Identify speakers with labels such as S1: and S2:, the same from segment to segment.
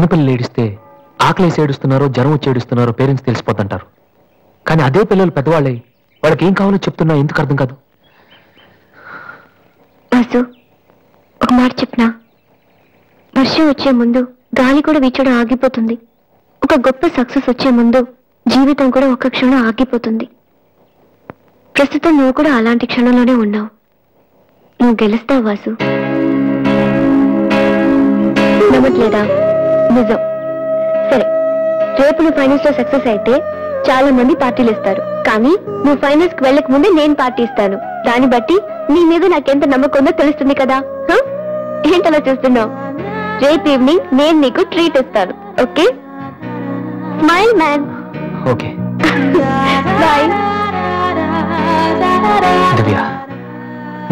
S1: చిన్నపిల్లలు ఏడిస్తే ఆకలేసి ఏడుస్తున్నారో జ్వరం వచ్చి ఏడుస్తున్నారో పేరెంట్స్ తెలిసిపోతుంటారు. కానీ అదే పిల్లలు పెద్దవాళ్ళే వాళ్ళకి ఏం కావాలో చెప్తున్నా ఎందుకు అర్థం కాదు?
S2: వాసు, ఒక మాట చెప్పనా? వర్షం వచ్చే ముందు గాలి కూడా వీచడం ఆగిపోతుంది. ఒక గొప్ప సక్సెస్ వచ్చే ముందు జీవితం కూడా ఒక్క క్షణం ఆగిపోతుంది. ప్రస్తుతం నువ్వు కూడా అలాంటి క్షణంలోనే ఉన్నావు. నువ్వు గెలుస్తావు వాసు. నమ్మట్లేదా? నిజం. సరే, రేపు నువ్వు ఫైనల్స్ లో సక్సెస్ అయితే చాలా మంది పార్టీలు ఇస్తారు. కానీ నువ్వు ఫైనల్స్ కి వెళ్ళక ముందే నేను పార్టీ ఇస్తాను. దాన్ని బట్టి నీ మీద నాకెంత నమ్మకం ఉందో తెలుస్తుంది కదా. ఏంటలా చూస్తున్నావు? రేపు ఈవినింగ్ నేను నీకు ట్రీట్ ఇస్తాను. Okay? Smile man.
S1: Okay
S2: boy.
S1: Divya,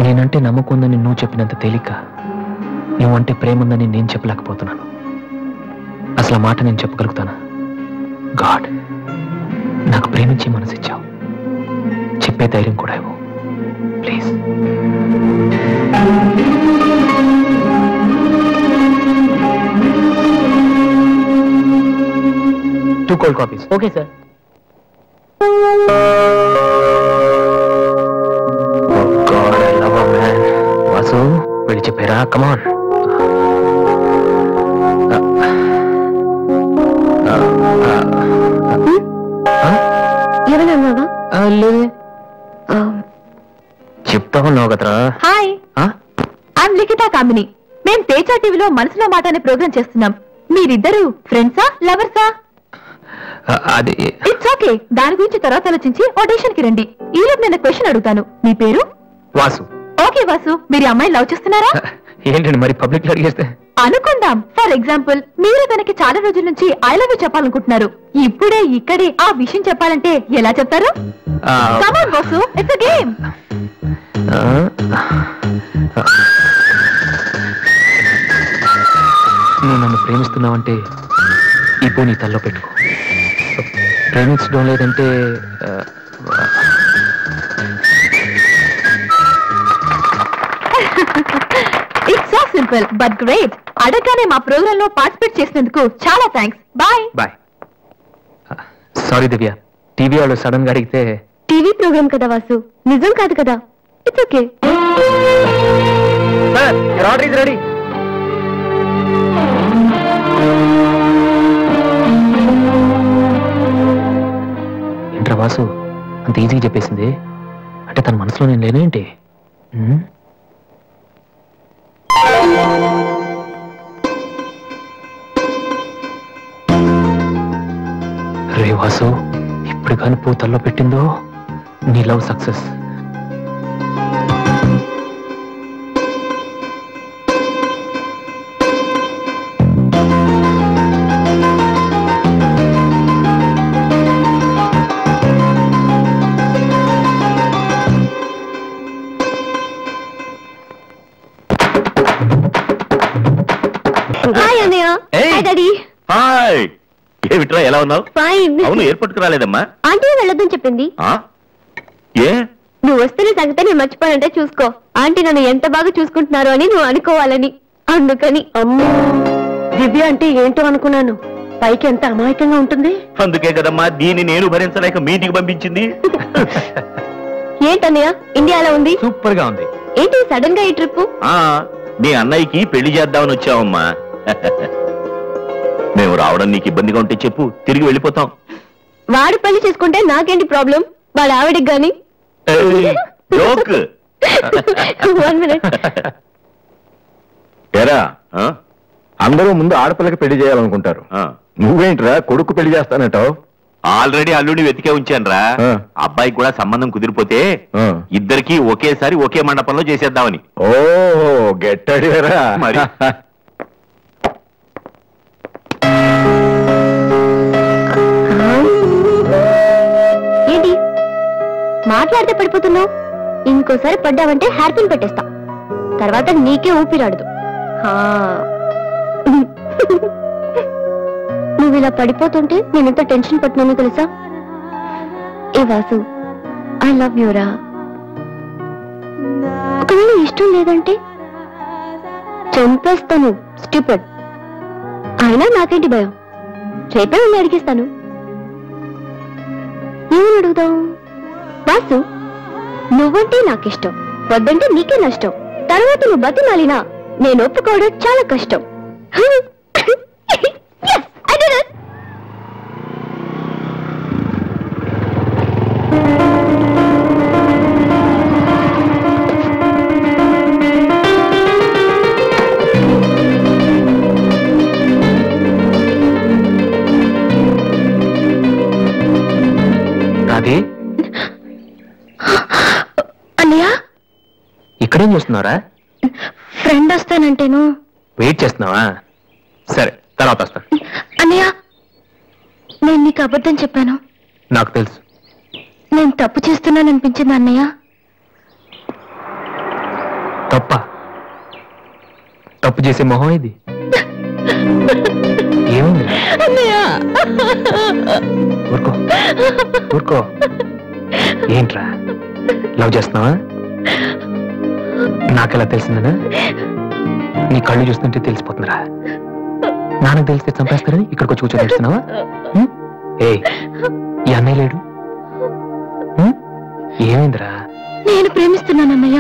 S1: నేనంటే నమ్మకం ఉందని నువ్వు చెప్పినంత తేలిక నువ్వంటే ప్రేమ ఉందని నేను చెప్పలేకపోతున్నాను. అసలు ఆ మాట నేను చెప్పగలుగుతానా? గాడ్, నాకు ప్రేమించి మనసిచ్చావు. చెప్పే ధైర్యం కూడా ఇవ్వు please. 2 cold coffees.
S3: Okay, sir.
S1: Oh God, I love her, man. Vasu, వెళ్ళి చెప్పారా? Come on.
S2: ఎవరన్నావా?
S1: లేదే. చెప్తా ఉన్నావు కదరా.
S2: హాయ్, ఐఎమ్ లిఖితా కామిని. మేం తేజ టీవీలో మనసులో మాట అనే ప్రోగ్రామ్ చేస్తున్నాం. మీరిద్దరు ఫ్రెండ్సా, లవర్సా?
S1: అది
S2: ఇట్స్ ఓకే, దాని గురించి తర్వాత ఆలోచించి ఆడిషన్ కి రండి. ఈలోపు నేను క్వశ్చన్ అడుగుతాను. మీ పేరు?
S1: వాసు.
S2: ఓకే వాసు, మీరు అమ్మాయిని లవ్ చేస్తున్నారా?
S1: ఏంటండి మరి పబ్లిక్ లో అడిగేస్తే?
S2: అనుకుందాం. ఫర్ ఎగ్జాంపుల్, మీరు తనకి చాలా రోజుల నుంచి ఐ లవ్ యూ చెప్పాలనుకుంటున్నారు. ఇప్పుడే ఇక్కడే ఆ విషయం చెప్పాలంటే ఎలా చెప్తారు? Come on Vasu, it's a game.
S1: నువ్వు నన్ను ప్రేమిస్తున్నావంటే ఇప్పుడు నీ తల్లో పెట్టుకో. ప్రేమించడం లేదంటే
S2: it's so simple but great. అడగానే మా ప్రోగ్రామ్ లో పార్టిసిపేట్ చేసినందుకు చాలా thanks. Bye.
S1: Bye. Sorry Divya, TV వాళ్ళు సడన్ గా అడిగితే.
S2: టీవీ ప్రోగ్రామ్ కదా వాసు, నిజం కాదు కదా. It's okay.
S1: Order is ready. ఏంట్రా వాసు అంత ఈజీగా చెప్పేసింది? అంటే తన మనసులో నేను లేనేంటి? రే వాసు, ఇప్పుడు కానీ పూతల్లో పెట్టిందో నీ లవ్ సక్సెస్.
S2: హాయ్ అన్నయ్య. Hi daddy.
S4: హాయ్. ఏమిట్రా, ఎలా ఉన్నావు?
S2: ఫైన్.
S4: అవును, ఎయిర్పోర్ట్ కు రాలేదమ్మా?
S2: ఆంటీ వెళ్ళొద్దని చెప్పింది.
S4: ఏ?
S2: నువ్వు వస్తున్న సంగతి నేను మర్చిపోయానంటే చూసుకో. ఆంటీ నన్ను ఎంత బాగా చూసుకుంటున్నారో అని నువ్వు అనుకోవాలని. అందుకని. అమ్మో, దివ్య అంటే ఏంటో అనుకున్నాను. పైకి ఎంత అమాయకంగా ఉంటుంది.
S4: అందుకే కదమ్మా దీన్ని నేను భరించలేక మీ ఇంటికి పంపించింది.
S2: ఏంటన్నయ్య, ఇండియాలో ఉంది?
S1: సూపర్ గా ఉంది.
S2: ఏంటి సడన్ గా ఈ ట్రిప్?
S4: మీ అన్నయ్యకి పెళ్లి చేద్దామని వచ్చావమ్మా. మేము రావడం నీకు ఇబ్బందిగా ఉంటే చెప్పు, తిరిగి వెళ్ళిపోతాం.
S2: వాడు పెళ్లి చేసుకుంటే నాకేంటి ప్రాబ్లం? వాళ్ళ ఆవిడికి గాని.
S4: జోక్.
S2: 1 minute.
S5: ఎరా, అందరూ ముందు ఆడపిల్లకి పెళ్లి చేయాలనుకుంటారు. నువ్వేంట్రా కొడుకు పెళ్లి చేస్తానంటావు?
S4: ఆల్రెడీ అల్లుడిని వెతికే ఉంచానురా. అబ్బాయికి కూడా సంబంధం కుదిరిపోతే ఇద్దరికి ఒకేసారి ఒకే మండపంలో చేసేద్దామని.
S5: ఓహో, గెట్టడిరా
S4: మరి.
S2: ఏంటి మాట్లాడితే పడిపోతున్నావు? ఇంకోసారి పడ్డావంటే హెయిర్ పిన్ పెట్టేస్తా. తర్వాత నీకే ఊపిరాడదు. నువ్వు ఇలా పడిపోతుంటే నేనెంత టెన్షన్ పడుతున్నానో తెలుసా? ఏ వాసు, ఐ లవ్ యూరా. ఒకవేళ ఇష్టం లేదంటే చంపేస్తాను. స్టూపిడ్. అయినా నాకేంటి భయం, రేపే వెళ్ళి అడిగిస్తాను. ఏమని అడుగుదాం? వాసు, నువ్వంటే నాకిష్టం, వద్దంటే నీకే నష్టం. తర్వాత నువ్వు బతిమాలినా నేను ఒప్పుకోవడం చాలా కష్టం. Yes, I did it.
S1: Radhe,
S2: అన్నయ్య,
S1: ఇక్కడేం చేస్తున్నారా?
S2: ఫ్రెండ్ వస్తానంటేను.
S1: వెయిట్ చేస్తున్నావా? సరే, తర్వాత వస్తాను.
S2: అన్నయ్య, నేను నీకు అబద్ధం చెప్పాను.
S1: నాకు తెలుసు.
S2: నేను తప్పు చేస్తున్నాననిపించింది అన్నయ్య.
S1: తప్పు చేసే మొహం ఇది. ఏముంది? ఊరుకో ఊరుకో. ఏంట్రా, లవ్ చేస్తున్నావా? నాకెలా తెలిసిందనా? నీ కళ్ళు చూస్తుంటే తెలిసిపోతుందిరా. నాన్నకు తెలిస్తే చంపేస్తారని ఇక్కడికి వచ్చి కూర్చొని ఏడుస్తున్నావా? ఏ, ఈ అన్నయ్య లేడు? ఏమైందిరా?
S2: నేను ప్రేమిస్తున్నానన్నయ్య,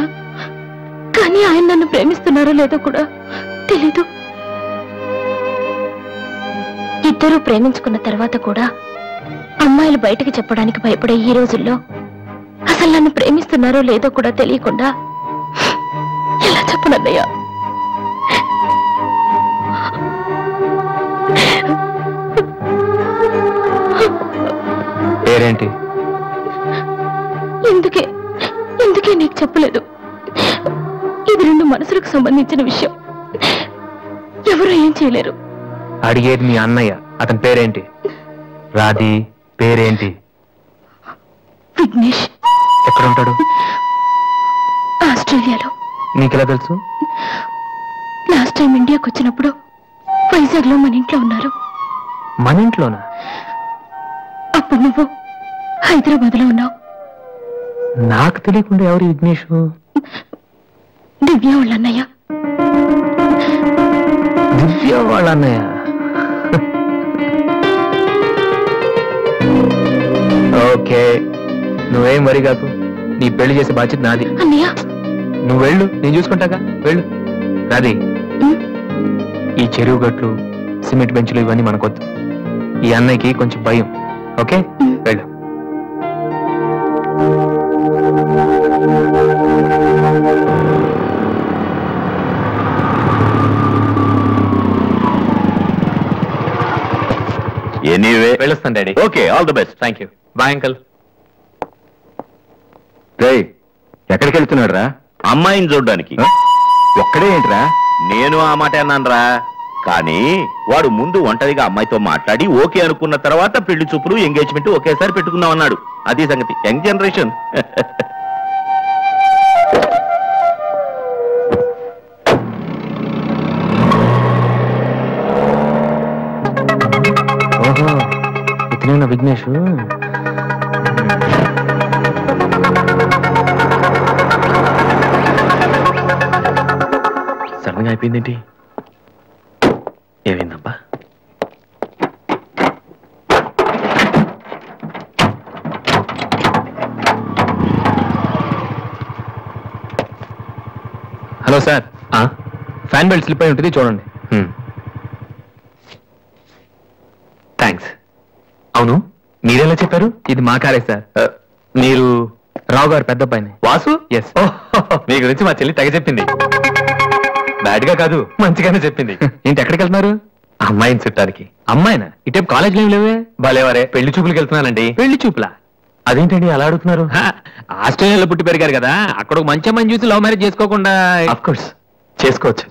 S2: కానీ ఆయన నన్ను ప్రేమిస్తున్నారో లేదో కూడా తెలీదు. ఇద్దరూ ప్రేమించుకున్న తర్వాత కూడా అమ్మాయిలు బయటకు చెప్పడానికి భయపడే ఈ రోజుల్లో అసలు నన్ను ప్రేమిస్తున్నారో లేదో కూడా తెలియకుండా ఎలా చెప్పనన్నయ్య?
S1: పేరేంటి?
S2: ఎందుకే నీకు చెప్పలేదు. ఇది రెండు మనసులకు సంబంధించిన విషయం, ఎవరు ఏం చేయలేరు.
S1: అడిగేది మీ అన్నయ్య, అతని పేరేంటి? రాధి పేరేంటి?
S2: విఘ్నేష్.
S1: ఎక్కడుంటాడు?
S2: ఆస్ట్రేలియాలో.
S1: నీకెలా తెలుసు?
S2: లాస్ట్ టైం ఇండియాకి వచ్చినప్పుడు వైజాగ్ లో మన ఇంట్లో ఉన్నారు.
S1: మన ఇంట్లోనా?
S2: అప్పుడు నువ్వు హైదరాబాద్ లో ఉన్నావు.
S1: నాకు తెలియకుండా ఎవరు విఘ్నేష్?
S2: దివ్య వాళ్ళ అన్నయ్య.
S1: దివ్య వాళ్ళ అన్నయ్య? ఓకే, నువ్వేం వరి కాకు, నీ పెళ్లి చేసే బాధ్యత నాది.
S2: అన్నయ్య,
S1: నువ్వు వెళ్ళు, నేను చూసుకుంటాగా. వెళ్ళు రాధి. ఈ చెరువు గట్లు, సిమెంట్ బెంచ్లు ఇవన్నీ మనకొద్దు. ఈ అన్నయ్యకి కొంచెం భయం. ఓకే, వెళ్ళు.
S4: ఎనీవే
S1: వెళ్ళొస్తాను daddy.
S4: Okay, all the best.
S1: Thank you. Bye uncle.
S5: ఎక్కడికి వెళ్తున్నాడు రా?
S4: అమ్మాయిని చూడ్డానికి.
S5: ఒక్కడే ఏంట్రా?
S4: నేను ఆ మాట అన్నానురా, కానీ వాడు ముందు ఒంటరిగా అమ్మాయితో మాట్లాడి ఓకే అనుకున్న తర్వాత పెళ్లి చూపులు, ఎంగేజ్మెంట్ ఒకేసారి పెట్టుకుందాం అన్నాడు. అది సంగతి. Young generation.
S1: ఓహో, ఇతనే విఘ్నేష్. సడన్గా అయిపోయిందేంటి? ఏమైందబ్బా? Hello sir, fan belt slip అయి ఉంటుంది, చూడండి. థ్యాంక్స్. అవును, మీరెలా చెప్పారు? ఇది మా కారే సార్. మీరు రావు గారు పెద్ద అబ్బాయిని. వాసు? ఎస్. మీ గురించి మా చెల్లి తెగ చెప్పింది. బ్యాడ్ గా కాదు, మంచిగానే చెప్పింది. ఏంటి, ఎక్కడికి వెళ్తున్నారు? అమ్మాయిని చుట్టానికి. అమ్మాయినా? ఇటే కాలేజ్లో ఏం లేవే? బాలేవారే, పెళ్లి చూపులకి వెళ్తున్నానండి. పెళ్లి చూపులా? అదేంటండి అలా అడుగుతున్నారు? ఆస్ట్రేలియాలో పుట్టి పెరిగారు కదా, అక్కడ ఒక మంచి అమ్మాయిని చూసి లవ్ మ్యారేజ్ చేసుకోకుండా? ఆఫ్ కోర్స్ చేసుకోవచ్చు,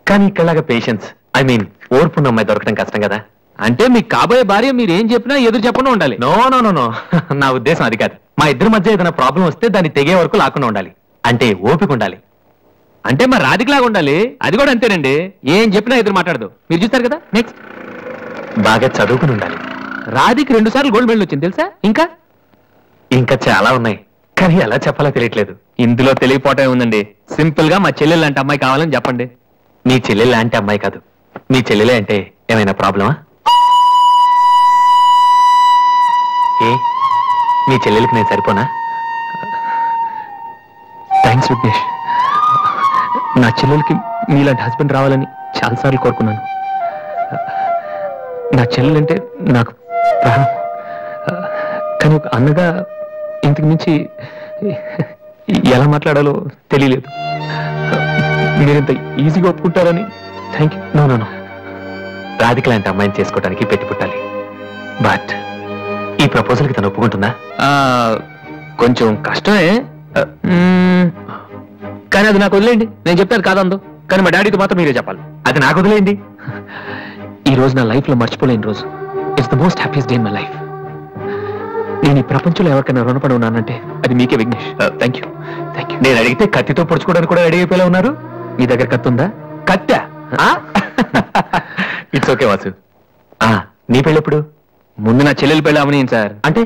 S1: కానీ ఇక్కడలాగా పేషెన్స్, ఐ మీన్ ఓర్పున్న అమ్మాయి దొరకడం కష్టం కదా. అంటే మీకు కాబోయే భార్య మీరు ఏం చెప్పినా ఎదురు చెప్పకుండా ఉండాలి. నో నో నో నో, నా ఉద్దేశం అది కాదు. మా ఇద్దరి మధ్య ఏదైనా ప్రాబ్లం వస్తే దాన్ని తెగే వరకు లాకుండా ఉండాలి. అంటే ఓపిక ఉండాలి. అంటే మా రాధికలాగా ఉండాలి. అది కూడా అంతేనండి, ఏం చెప్పినా ఎదురు మాట్లాడదు. మీరు చూస్తారు కదా. నెక్స్ట్, బాగా చదువుకుని ఉండాలి. రాధికి 2 సార్లు గోల్డ్ మెడల్ వచ్చింది తెలుసా? ఇంకా చాలా ఉన్నాయి, కానీ ఎలా చెప్పాలో తెలియట్లేదు. ఇందులో తెలియపోవటం ఉందండి. సింపుల్ గా మా చెల్లెలు లాంటి అమ్మాయి కావాలని చెప్పండి. మీ చెల్లెలు లాంటి అమ్మాయి కాదు, మీ చెల్లెలే అంటే ఏమైనా ప్రాబ్లమా? ఏ మీ చెల్లెలికి నేను సరిపోనా? థ్యాంక్స్ విఘ్నేష్. నా చెల్లెలకి మీలాంటి హస్బెండ్ రావాలని చాలాసార్లు కోరుకున్నాను. నా చెల్లెలంటే నాకు ప్రాణం. కానీ ఒక అన్నగా ఇంతకు మించి ఎలా మాట్లాడాలో తెలియలేదు. మీరింత ఈజీగా ఒప్పుకుంటారని థ్యాంక్ యూ. నో రాధిక లాంటి అమ్మాయిని చేసుకోవడానికి పెట్టి పుట్టాలి. బట్ ఈ ప్రపోజల్కి తను ఒప్పుకుంటుందా? కొంచెం కష్టమే, కానీ అది నాకు వదిలేయండి. నేను చెప్తాను కాదందో, కానీ మా డాడీతో మాత్రం మీరే చెప్పాలి. అది నాకు వదిలేయండి. ఈ రోజు నా లైఫ్ లో మర్చిపోలేని రోజు. It's the most happiest day in my life. నేను ఈ ప్రపంచంలో ఎవరికైనా రుణపడి ఉన్నానంటే అది మీకే విఘ్నేష్. Thank you. నేను అడిగితే కత్తితో పొడుచుకోవడానికి కూడా రెడీ అయిపోయేలా ఉన్నారు. మీ దగ్గర కత్తి ఉందా? కత్తా? It's okay Vasu. నీ పెళ్ళెప్పుడు? ముందు నా చెల్లెలు పెళ్ళి అవని సార్. అంటే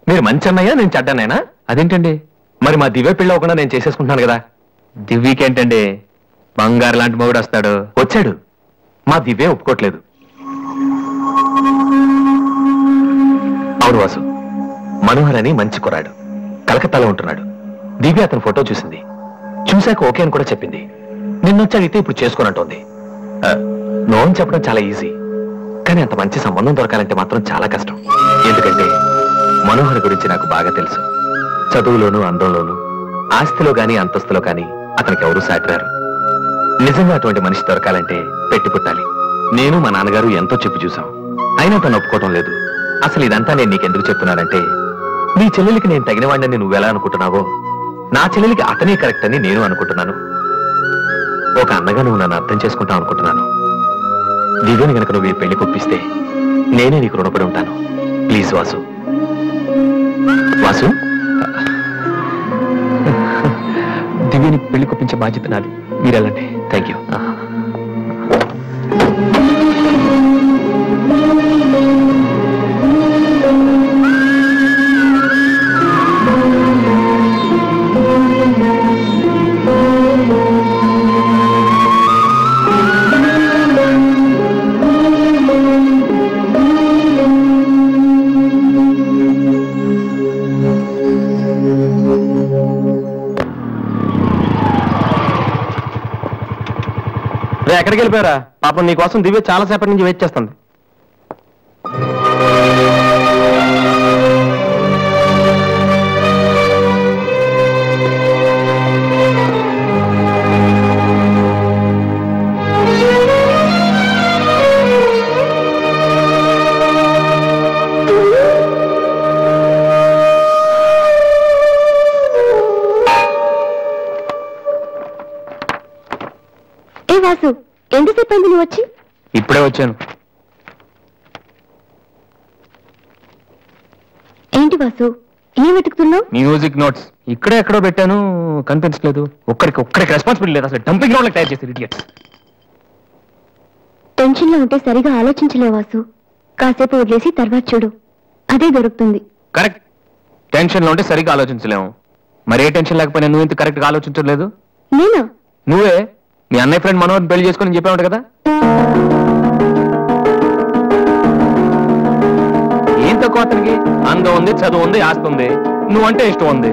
S1: మీరు మంచి అన్నయ్యా, నేను చెడ్డనైనా? అదేంటండి, మరి మా దివ్య పెళ్ళి అవ్వకుండా నేను చేసేసుకుంటున్నాను కదా. దివ్యకేంటండి, బంగారు లాంటి మొగుడు వస్తాడు. వచ్చాడు, మా దివ్య ఒప్పుకోవట్లేదు. అవును వాసు, మనోహర్ అని మంచి కుర్రాడు, కలకత్తాలో ఉంటున్నాడు. దివ్య అతని ఫోటో చూసింది, చూశాక ఓకే అని కూడా చెప్పింది. నిన్నొచ్చి అడిగితే ఇప్పుడు చేసుకోనంటోంది. నో అని చెప్పడం చాలా ఈజీ, కానీ అంత మంచి సంబంధం దొరకాలంటే మాత్రం చాలా కష్టం. ఎందుకంటే మనోహర్ గురించి నాకు బాగా తెలుసు. చదువులోను, అందంలోను, ఆస్తిలో గాని అంతస్తులో గాని అతనికి ఎవరూ సాటిరారు. నిజంగా అటువంటి మనిషి దొరకాలంటే పెట్టి పుట్టాలి. నేను మా నాన్నగారు ఎంతో చెప్పి చూశాం, అయినా తను ఒప్పుకోవటం లేదు. అసలు ఇదంతా నేను నీకెందుకు చెప్తున్నానంటే, నీ చెల్లెలికి నేను తగిన వాడిని నువ్వెలా అనుకుంటున్నావో, నా చెల్లెలికి అతనే కరెక్ట్ అని నేను అనుకుంటున్నాను. ఒక అన్నగా నువ్వు నన్ను అర్థం చేసుకుంటావు అనుకుంటున్నాను. దివ్యని గనక నువ్వు ఈ పెళ్లి కొప్పిస్తే నేనే నీకు రుణపడి ఉంటాను. ప్లీజ్ వాసు. వాసు, దివ్యని పెళ్లి కొప్పించే బాధ్యత నాది. మీరు వెళ్ళండి. Thank you. ఎక్కడికి వెళ్ళిపోయారా? పాపం నీకోసం దివ్య చాలా సేపటి నుంచి వెయిట్ చేస్తుంది.
S2: ఏ వాసు, ఎంతసేపు అయింది నువ్వు వచ్చి?
S1: ఇప్పుడే వచ్చాను.
S2: ఏంటి వాసు, ఏం వెతుకుతున్నావు?
S1: మ్యూజిక్ నోట్స్ ఇక్కడే ఎక్కడో పెట్టాను, కనిపించలేదు. ఒక్కరికి రెస్పాన్సిబిలిటీ లేదు. అసలు డంపింగ్ గ్రౌండ్ తయారు చేశారు ఇడియట్స్.
S2: టెన్షన్ లో ఉంటే సరిగా ఆలోచించలే వాసు. కాసేపు వదిలేసి తర్వాత చూడు, అదే దొరుకుతుంది.
S1: కరెక్ట్. టెన్షన్ లో ఉంటే సరిగా ఆలోచించలేము. మరి ఏ టెన్షన్ లేకపోయినా నువ్వు ఇంత కరెక్ట్ గా ఆలోచించలేదు.
S2: నేనా?
S1: నువ్వే మీ అన్నయ్య ఫ్రెండ్ మనోహర్ పెళ్లి చేసుకుని చెప్పావు కదా. ఏం తక్కువ అతనికి? అందం ఉంది, చదువు ఉంది, ఆస్తి ఉంది, నువ్వంటే ఇష్టం ఉంది.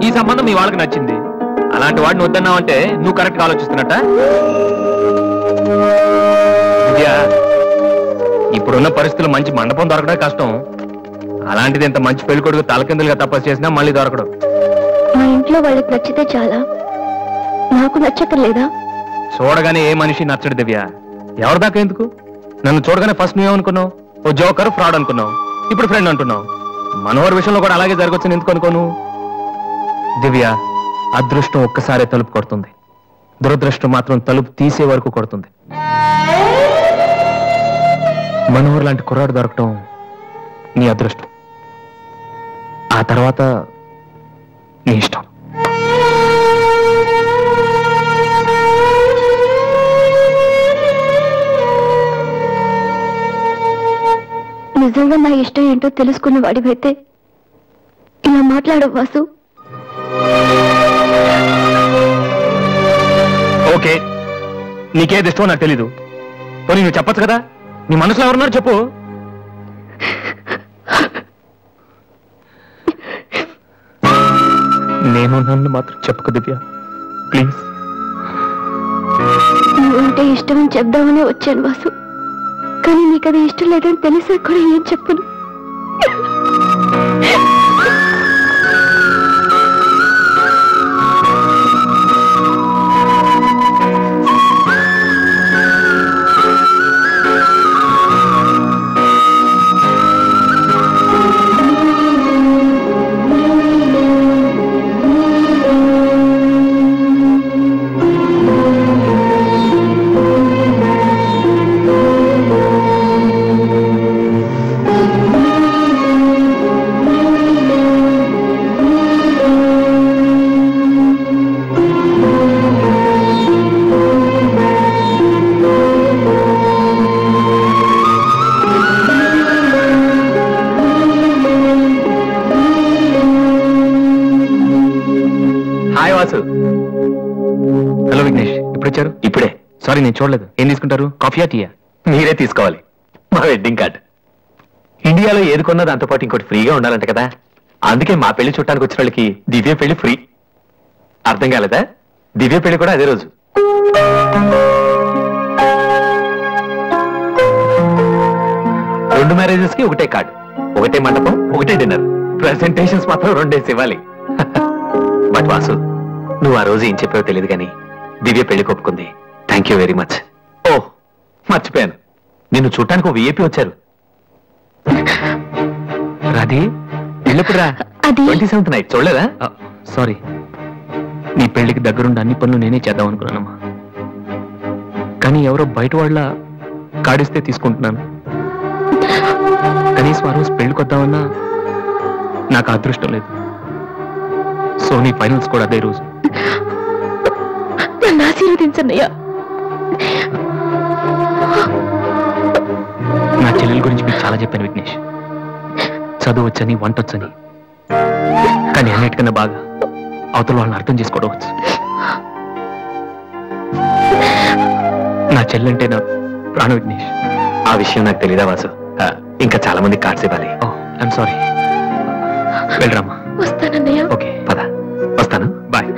S1: ఈ సంబంధం మీ వాళ్ళకి నచ్చింది. అలాంటి వాడిని వద్దన్నావంటే నువ్వు కరెక్ట్ గా ఆలోచిస్తున్నట్ట. ఇప్పుడున్న పరిస్థితులు మంచి మండపం దొరకడం కష్టం. అలాంటిది ఇంత మంచి పెళ్లి కొడుకు తలకిందులుగా తపస్సు చేసినా మళ్ళీ దొరకడం.
S2: మా ఇంట్లో వాళ్ళకి నచ్చితే చాలా, నాకు నచ్చకలేదా?
S1: చూడగానే ఏ మనిషి నచ్చడు దివ్య. ఎవరి దాకా ఎందుకు? నన్ను చూడగానే ఫస్ట్ నువ్వేమనుకున్నావు? ఓ జోకర్, ఫ్రాడ్ అనుకున్నావు. ఇప్పుడు ఫ్రెండ్ అంటున్నావు. మనోహర్ విషయంలో కూడా అలాగే జరగొచ్చని ఎందుకు అనుకోను? దివ్య, అదృష్టం ఒక్కసారే తలుపు కొడుతుంది, దురదృష్టం మాత్రం తలుపు తీసే వరకు కొడుతుంది. మనోహర్ లాంటి కుర్రాడు దొరకటం నీ అదృష్టం. ఆ తర్వాత నీ ఇష్టం.
S2: నిజంగా నా ఇష్టం ఏంటో తెలుసుకున్న వాడివైతే ఇలా మాట్లాడవు వాసు.
S1: ఓకే, నీకేది ఇష్టమో నాకు తెలీదు. పోనీ నువ్వు చెప్పచ్చు కదా. నీ మనసులో ఎవరున్నారు చెప్పు. నేను నన్ను మాత్రం చెప్పకు దివ్య, ప్లీజ్.
S2: నువ్వంటే ఇష్టమని చెప్దామని వచ్చాను వాసు, కానీ నీకు అది ఇష్టం లేదని తెలిసా కూడా ఏం చెప్పను.
S1: హలో విఘ్నేష్, ఇప్పుడు వచ్చారు?
S5: ఇప్పుడే.
S1: సారీ నేను చూడలేదు. ఏం తీసుకుంటారు, కాఫీయా టీయా?
S5: మీరే తీసుకోవాలి. మా వెడ్డింగ్ కార్డ్. ఇండియాలో ఏది కొన్నా దాంతో పాటు ఇంకోటి ఫ్రీగా ఉండాలంట కదా, అందుకే మా పెళ్లి చుట్టానికి వచ్చిన వాళ్ళకి దివ్య పెళ్లి ఫ్రీ. అర్థం కాలేదా? దివ్య పెళ్లి కూడా అదే రోజు. రెండు మ్యారేజెస్ కి ఒకటే కార్డ్, ఒకటే మండపం, ఒకటే డిన్నర్. ప్రెసెంటేషన్స్ మాత్రం 2 days ఇవ్వాలి. బట్ వాసు, నువ్వు ఆ రోజు ఏం చెప్పావో తెలియదు కానీ దివ్య పెళ్లి ఒప్పుకుంది. Thank you very much. ఓ మర్చిపోయాను, నిన్ను చూడటానికి ఒక విఐపి వచ్చారు. రాధి పెళ్ళిప్పుడురా, 27th నైట్ చూడలేదా?
S1: సారీ, నీ పెళ్లికి దగ్గరుండి అన్ని పనులు నేనే చేద్దాం అనుకున్నానమ్మా. కానీ ఎవరో బయట వాళ్ళ కాడిస్తే తీసుకుంటున్నాను. కనీసం ఆ రోజు పెళ్లికొద్దామన్నా నాకు అదృష్టం లేదు. సో నీ ఫైనల్స్ కూడా అదే రోజు.
S2: నన్ను ఆశీర్వదించన్నయ్యా.
S1: నా చెల్లెల గురించి మీకు చాలా చెప్పాను విఘ్నేష్. చదువు వచ్చని, వంట వచ్చని, కానీ అన్నిటికన్నా బాగా అవతల వాళ్ళని అర్థం చేసుకోవడం వచ్చు. నా చెల్లంటే నా ప్రాణ విఘ్నేష్.
S5: ఆ విషయం నాకు తెలీదా వాసు? ఇంకా చాలా మంది కార్డ్స్ ఇవ్వాలి.
S1: ఓ ఐఎమ్ సారీ. వెళ్ళరామా.
S2: వస్తానన్నయ్య.
S1: ఓకే
S5: పద, వస్తాను.
S1: బాయ్.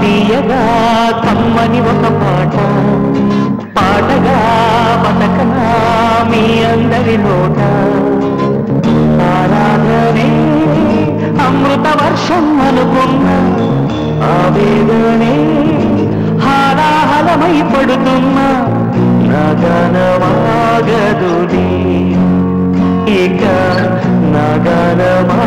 S3: తీయగా కమ్మని ఒక పాట, పాటగా బతకనా మీ అందరి నోట. ఆరాధనే అమృత వర్షం అనుకున్న ఆవేదనే హారాహలమై పడుతున్నా నగనమాగదుని, ఇక నగనమాగదుని.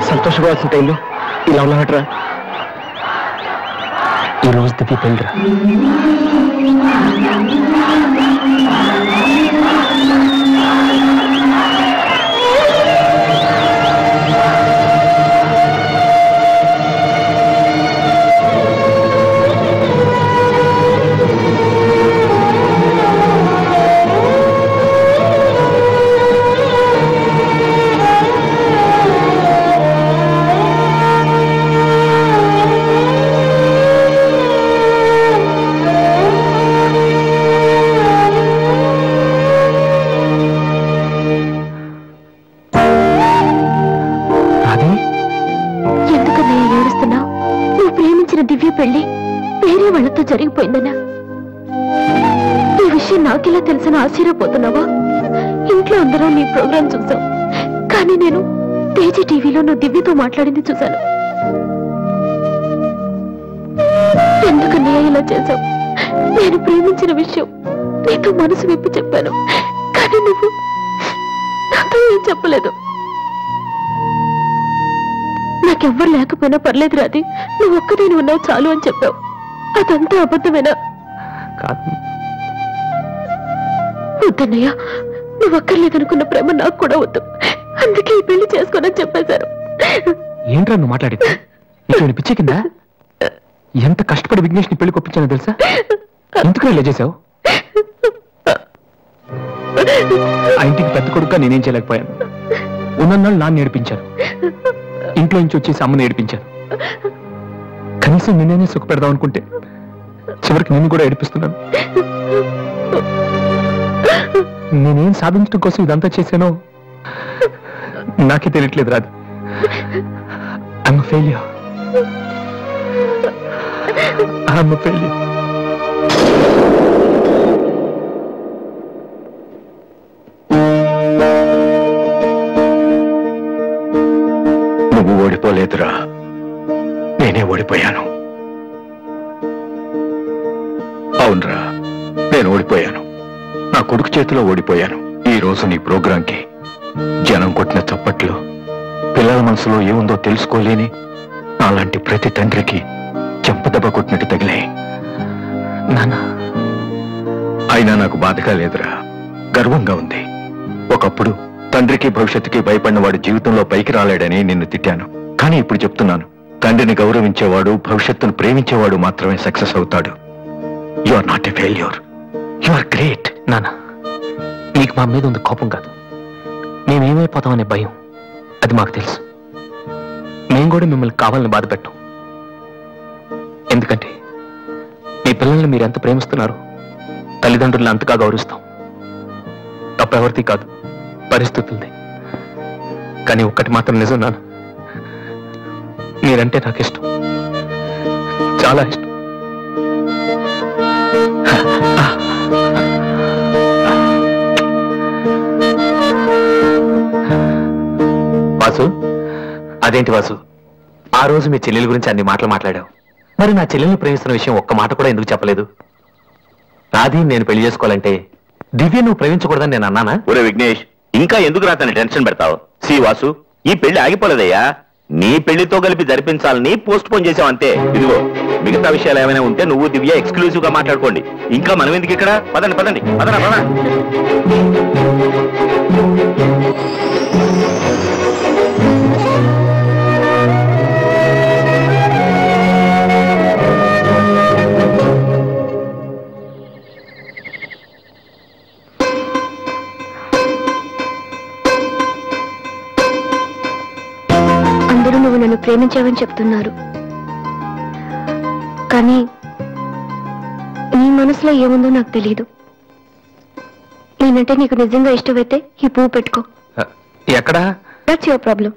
S1: సంతోషపడాల్సిన టైంలో ఇలా ఉన్నాడరా. ఈ రోజు దివ్య పెళ్ళిరా.
S2: ప్రేమించిన దివ్య పెళ్లి వేరే వాళ్ళతో జరిగిపోయిందనా? ఈ విషయం నాకెలా తెలుసని ఆశ్చర్యపోతున్నావా? ఇంట్లో అందరూ నీ ప్రోగ్రాం చూసాం, కానీ నేను తేజ టీవీలో నువ్వు దివ్యతో మాట్లాడింది చూశాను. ఎందుకన్నయ్య ఇలా చేశావు? నేను ప్రేమించిన విషయం నీతో మనసు విప్పి చెప్పాను, కానీ నువ్వు నాతో ఏం చెప్పలేదు. నాకెవ్వరు లేకపోయినా పర్లేదు రాది, నువ్వు ఒక్కదేని ఉన్నావు చాలు అని చెప్పావు. అదంతా అబద్ధమేనా?
S1: కాదు.
S2: వద్దన్నయ్య, నువ్వు అక్కర్లేదనుకున్న ప్రేమ నాకు కూడా వద్దు. అందుకే ఈ పెళ్లి చేసుకోనని చెప్పేశారు.
S1: ఏంట్రా నువ్వు మాట్లాడింది? నీకు పిచ్చే కింద? ఎంత కష్టపడి విఘ్నేష్ ని పెళ్లి కొప్పించానో తెలుసా? ఎందుకు ఇలా చేశావు? ఆ ఇంటికి పెద్ద కొడుకుగా నేనేం చేయలేకపోయాను. ఉన్నన్నాళ్ళు నాన్న నేర్పించాను, ఇంట్లో నుంచి వచ్చేసి అమ్మని ఏడిపించాను. కనీసం నిన్నే సుఖ పెడదాం అనుకుంటే చివరికి నిన్ను కూడా ఏడిపిస్తున్నాను. నేనేం సాధించడం కోసం ఇదంతా చేశానో నాకే తెలియట్లేదు రాదు. I'm a failure. I'm a failure.
S5: నువ్వు ఓడిపోలేదురా, నేనే ఓడిపోయాను. అవునరా, నేను ఓడిపోయాను. నా కొడుకు చేతిలో ఓడిపోయాను. ఈ రోజు నీ ప్రోగ్రాంకి జనం కొట్టిన చప్పట్లు పిల్లల మనసులో ఏముందో తెలుసుకోలేని అలాంటి ప్రతి తండ్రికి చెంపదెబ్బ కొట్టినట్టు తగిలాయి.
S1: నాన్న,
S5: అయినా నాకు బాధగా లేదురా, గర్వంగా ఉంది. ఒకప్పుడు తండ్రికి భవిష్యత్తుకి భయపడిన వాడు జీవితంలో పైకి రాలేడని నిన్ను తిట్టాను. కానీ ఇప్పుడు చెప్తున్నాను, తండ్రిని గౌరవించేవాడు, భవిష్యత్తును ప్రేమించేవాడు మాత్రమే సక్సెస్ అవుతాడు. You are not a failure, you are great.
S1: నాన్న, నీకు మా మీద ఉంది కోపం కాదు, మేమేమైపోతామనే భయం. అది మాకు తెలుసు. మేము కూడా మిమ్మల్ని కావాలని బాధ పెట్టాం. ఎందుకంటే మీ పిల్లల్ని మీరు ఎంత ప్రేమిస్తున్నారు, తల్లిదండ్రులను అంతగా గౌరవిస్తాం. తప్పెవరిది కాదు, పరిస్థితులది. కానీ ఒక్కటి మాత్రం నిజం నాన్న, మీరంటే నాకు ఇష్టం, చాలా ఇష్టం. వాసు, అదేంటి వాసు, ఆ రోజు మీ చెల్లెల గురించి అన్ని మాటలు మాట్లాడావు. మరి నా చెల్లెల్ని ప్రేమిస్తున్న విషయం ఒక్క మాట కూడా ఎందుకు చెప్పలేదు? రాధి నేను పెళ్లి చేసుకోవాలంటే దివ్య నువ్వు ప్రేమించకూడదని నేను అన్నానా?
S4: ఒరే విఘ్నేష్, ఇంకా ఎందుకు రాతని టెన్షన్ పెడతావు? సి వాసు, ఈ పెళ్లి ఆగిపోలేదయ్యా. నీ పెళ్లితో కలిపి జరిపించాలని పోస్ట్ పోన్ చేసావంతే. ఇదిగో మిగతా విషయాలు ఏమైనా ఉంటే నువ్వు దివ్య ఎక్స్క్లూజివ్ గా మాట్లాడుకోండి. ఇంకా మనం ఎందుకు ఇక్కడ? పదండి పదండి, పదరా పద.
S2: నువ్వు నన్ను ప్రేమించావని చెప్తున్నారు, కానీ నీ మనసులో ఏముందో నాకు తెలియదు. నేనంటే నీకు నిజంగా ఇష్టమైతే ఈ పువ్వు పెట్టుకో.
S1: ఎక్కడా?
S2: That's your problem.